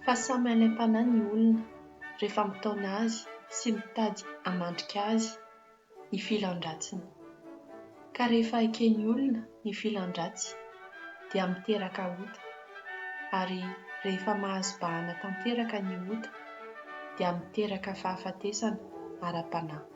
Fa samy alaim-panahy ny olona rehefa mitaona azy sy mitady hamandrika azy ny filan-dratsiny. Ka rehefa eken'ny olona ny filan-dratsy dia miteraka ota, ary rehefa mahazo bahana tanteraka ny ota dia miteraka fahafatesana ara-panahy.